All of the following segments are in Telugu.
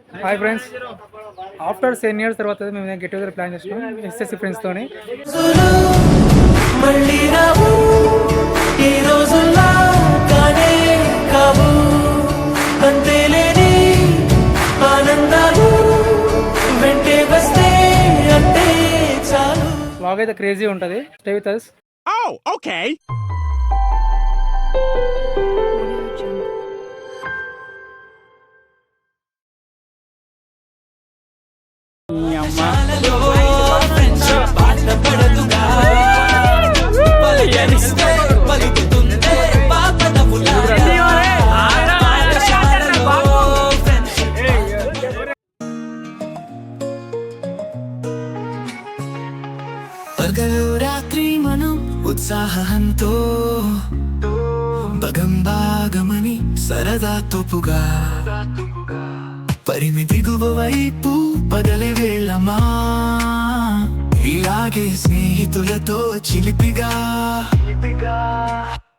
హాయ్ ఫ్రెండ్స్, ఆఫ్టర్ 10 years తర్వాత మేము గెట్ టుగెదర్ ప్లాన్ చేసినాం ఎస్ఎస్సి ఫ్రెండ్స్తోని. బ్లాగ్ అయితే క్రేజీ ఉంటుంది. Stay with us. Oh, okay. పగలు రాత్రి మనం ఉత్సాహంతో భాగమని సరదా తోపుగా పరిమితి దిగువ వైపు పగలి వేళమా ఇలాగే స్నేహితులతో చిలిపిగా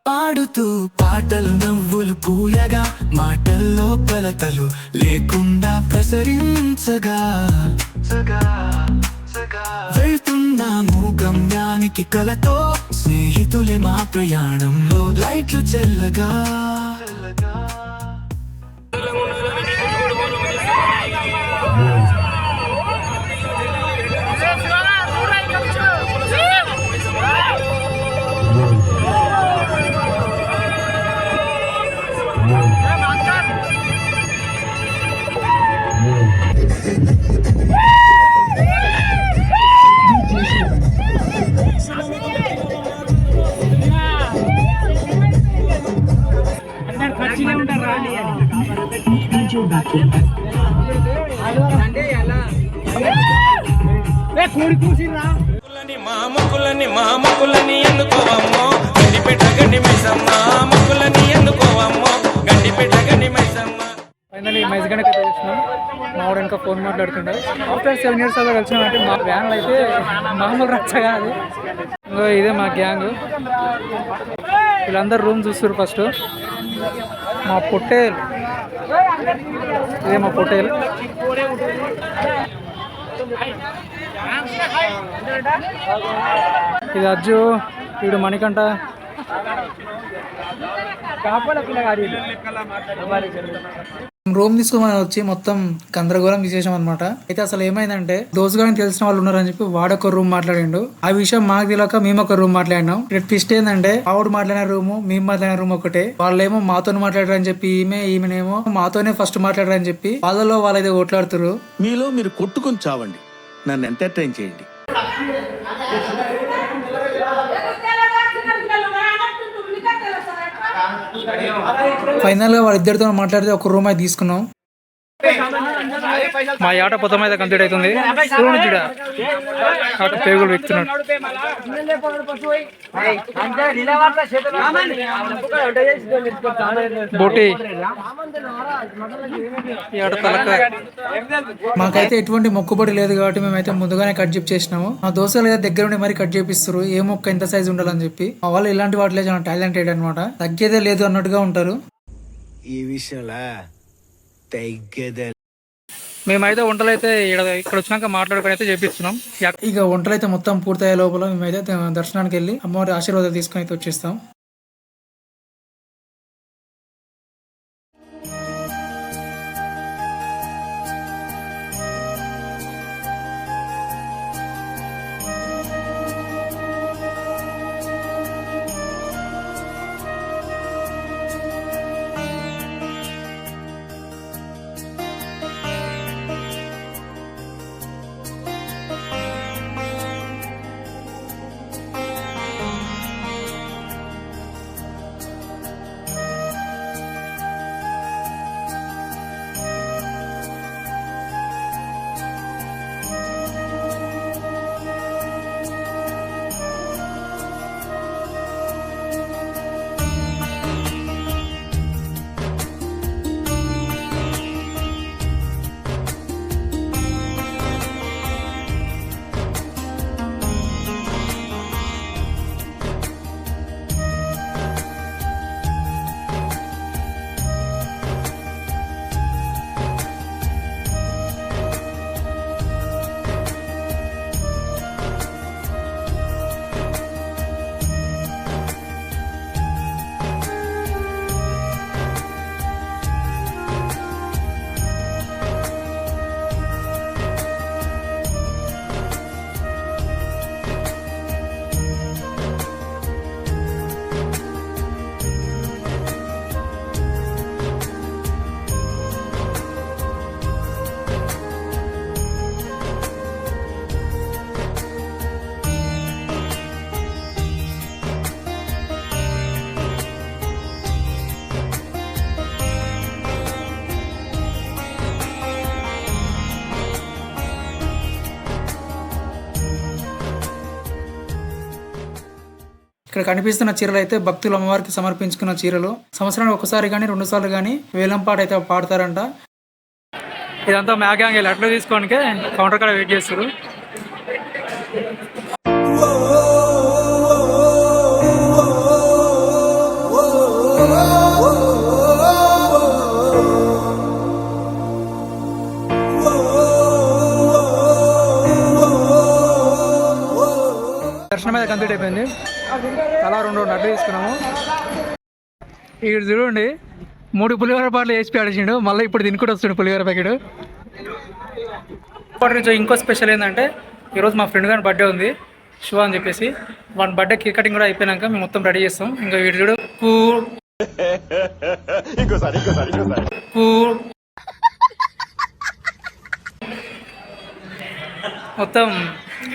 పాడుతూ పాటలు నవ్వులు పూయగా మాటల్లో కొలతలు లేకుండా ప్రసరించగా వెళ్తున్నాము గమ్యానికి కలతో స్నేహితులే మా ప్రయాణంలో లైట్లు చెల్లగా. మామకులని ఎందుకోవమ్మో గండిపేట గండి మైసమ్మ మకులని ఎందుకోవమ్మో గండిపేట గండి మైసమ్మ. ఫైనల్లీ మైసగనకి అయితే వచ్చినాం. మావాడు ఇంకా ఫోన్ మాట్లాడుతుండే. ఆఫ్టర్ 7 years అలా కలిసినామంటే మా గ్యాంగ్లో అయితే మామూలు రచ్చ కాదు. ఇంకో ఇదే మా గ్యాంగ్. వీళ్ళందరూ రూమ్ చూస్తారు. ఫస్ట్ మా పొట్టేలు, ఇదే మా పొట్టేలు. ఇది అజ్జు, వీడు మణికంఠ. రూమ్ తీసుకోమని వచ్చి మొత్తం గందరగోళం తీసేసాం అనమాట. అయితే అసలు ఏమైందంటే దోసుగాని తెలిసిన వాళ్ళు ఉన్నారని చెప్పి వాడొక రూమ్ మాట్లాడిండు. ఆ విషయం మాకు తెలియక మేము ఒక రూమ్ మాట్లాడినాం. ట్విస్ట్ ఏంటంటే ఆవిడ మాట్లాడిన రూము మేము మాట్లాడిన రూమ్ ఒకటే. వాళ్ళేమో మాతో మాట్లాడారని చెప్పి ఈమెనేమో మాతోనే ఫస్ట్ మాట్లాడారని చెప్పి వాళ్ళలో వాళ్ళైతే కొట్లాడుతారు. మీలో మీరు కొట్టుకొని చావండి, నన్ను ఎంటర్టైన్ చేయండి. ఫైనల్ గా వాళ్ళిద్దరితో మాట్లాడితే ఒక రూమ్ అయితే తీసుకున్నాం. మా ఆట పొతం అయితే కంప్లీట్ అవుతుంది. పేగులు వ్యక్తున్నాడు. బోటి మాకైతే ఎటువంటి మొక్కుబడి లేదు కాబట్టి మేమైతే ముందుగానే కట్ చేసినాము. మా దోస్తులు అయితే దగ్గర ఉండి మరి కట్ చేపిస్తారు, ఏ మొక్క ఎంత సైజు ఉండాలని చెప్పి. మా వాళ్ళు ఇలాంటి వాటిలో చాలా టాలెంటెడ్ అనమాట. తగ్గేదే లేదు అన్నట్టుగా ఉంటారు. ఈ విషయంలో మేమైతే వంటలు అయితే ఇక్కడ వచ్చినాక మాట్లాడుకుని అయితే చేపిస్తున్నాం. ఇక వంటలు అయితే మొత్తం పూర్తయ్యే లోపల మేమైతే దర్శనానికి వెళ్ళి అమ్మవారి ఆశీర్వాదాలు తీసుకుని అయితే వచ్చేస్తాం. ఇక్కడ కనిపిస్తున్న చీరలు అయితే భక్తులు అమ్మవారికి సమర్పించుకున్న చీరలు. సంవత్సరానికి ఒకసారి కానీ 2 సార్లు కానీ వేలం పాట అయితే పాడతారంట. ఇదంతా మ్యాగాంగ్ అట్లా తీసుకోనికే కౌంటర్ కాడ వెయిట్ చేస్తారు. దర్శనం అయితే కంప్లీట్ అయిపోయింది. అలా 2 నడ్లు తీసుకున్నాము. ఇక్కడ చూడండి 3 పులిహోర పాటలు వేసి ఆడేసిండు. మళ్ళీ ఇప్పుడు తినుకుంటూ వస్తుండు పులిహోర ప్యాకెట్. ఇప్పటి నుంచి ఇంకో స్పెషల్ ఏంటంటే ఈరోజు మా ఫ్రెండ్ గారి బర్త్డే ఉంది, శివ అని చెప్పేసి. వాడి బర్త్డే కేక్ కటింగ్ కూడా అయిపోయినాక మేము మొత్తం రెడీ చేస్తాం. ఇంకా వీడు చూడు మొత్తం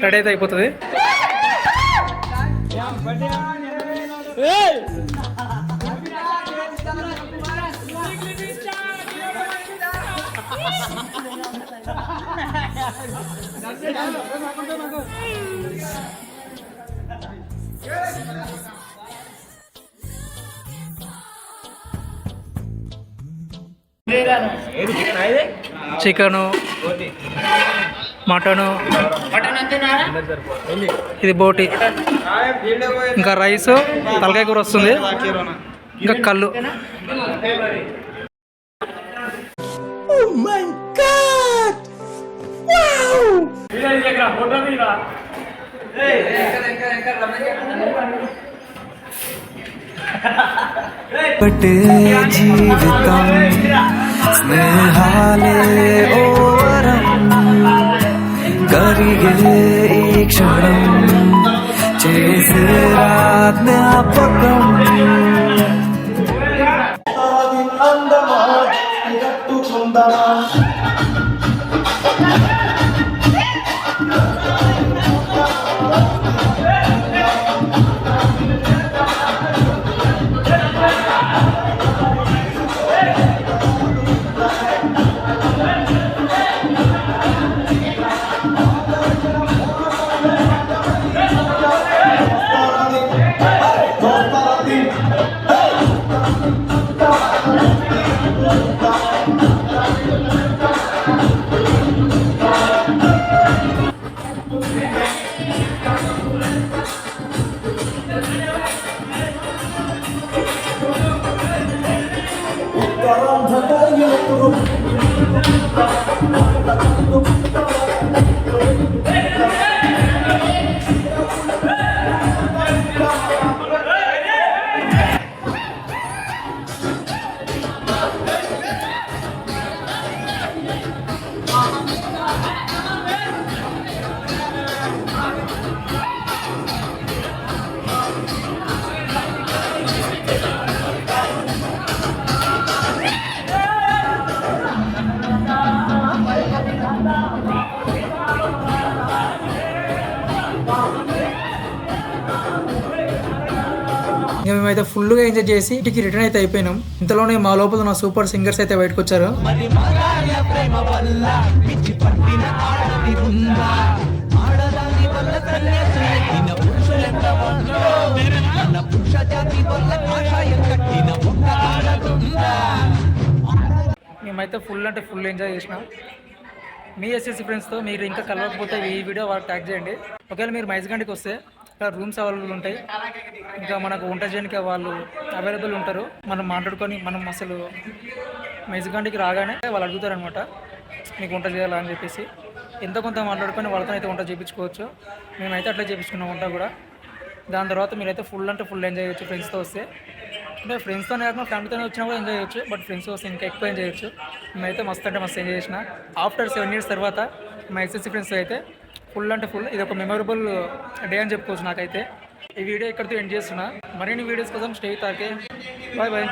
రెడీ అయితే అయిపోతుంది. చికెను, మటను, ఇది బోటి, ఇంకా రైస్, తలకాయ కూర వస్తుంది, ఇంకా కళ్ళు. పటే జీవితం స్నేహాలే ఓవరం కరిగే ఈ క్షణం చేసే జ్ఞాపకం. ఇంకా మేమైతే ఫుల్గా ఎంజాయ్ చేసి ఇంటికి రిటర్న్ అయితే అయిపోయినాం. ఇంతలోనే మా లోపల ఉన్న సూపర్ సింగర్స్ అయితే బయటకు వచ్చారు. మేమైతే ఫుల్ అంటే ఫుల్ ఎంజాయ్ చేసినాం. మీ ఎస్ఎస్సి ఫ్రెండ్స్తో మీరు ఇంకా కలవకపోతే ఈ వీడియో వాళ్ళకి ట్యాగ్ చేయండి. ఒకవేళ మీరు మైజ్గండికి వస్తే ఇక్కడ రూమ్స్ అవైలబుల్ ఉంటాయి. ఇంకా మనకు వంట చేయడానికి వాళ్ళు అవైలబుల్ ఉంటారు. మనం మాట్లాడుకొని మనం అసలు మైజ్గండికి రాగానే వాళ్ళు అడుగుతారనమాట మీకు వంట చేయాలా అని చెప్పేసి. ఎంతో కొంత మాట్లాడుకొని వాళ్ళతో అయితే వంట చేయించుకోవచ్చు. మేమైతే అట్లా చేయించుకున్నాం వంట కూడా. దాని తర్వాత మీరైతే ఫుల్ అంటే ఫుల్ ఎంజాయ్ చేయొచ్చు ఫ్రెండ్స్తో వస్తే. అంటే ఫ్రెండ్స్తోనే కాకుండా ఫ్యామిలీతోనే వచ్చినా కూడా ఎంజాయ్ చేయొచ్చు. బట్ ఫ్రెండ్స్తో వస్తే ఇంకా ఎక్కువ ఎంజాయ్ చేయొచ్చు. మేమైతే మస్తు అంటే మస్తు ఎంజాయ్ చేసిన. ఆఫ్టర్ 7 years తర్వాత మా ఎస్ఎస్సి ఫ్రెండ్స్ అయితే ఫుల్ అంటే ఫుల్ ఇది ఒక మెమొరబుల్ డే అని చెప్పుకోవచ్చు నాకైతే. ఈ వీడియో ఇక్కడితో ఎండ్ చేస్తున్నా. మరిన్ని వీడియోస్ కోసం స్టే తాకే. Bye bye.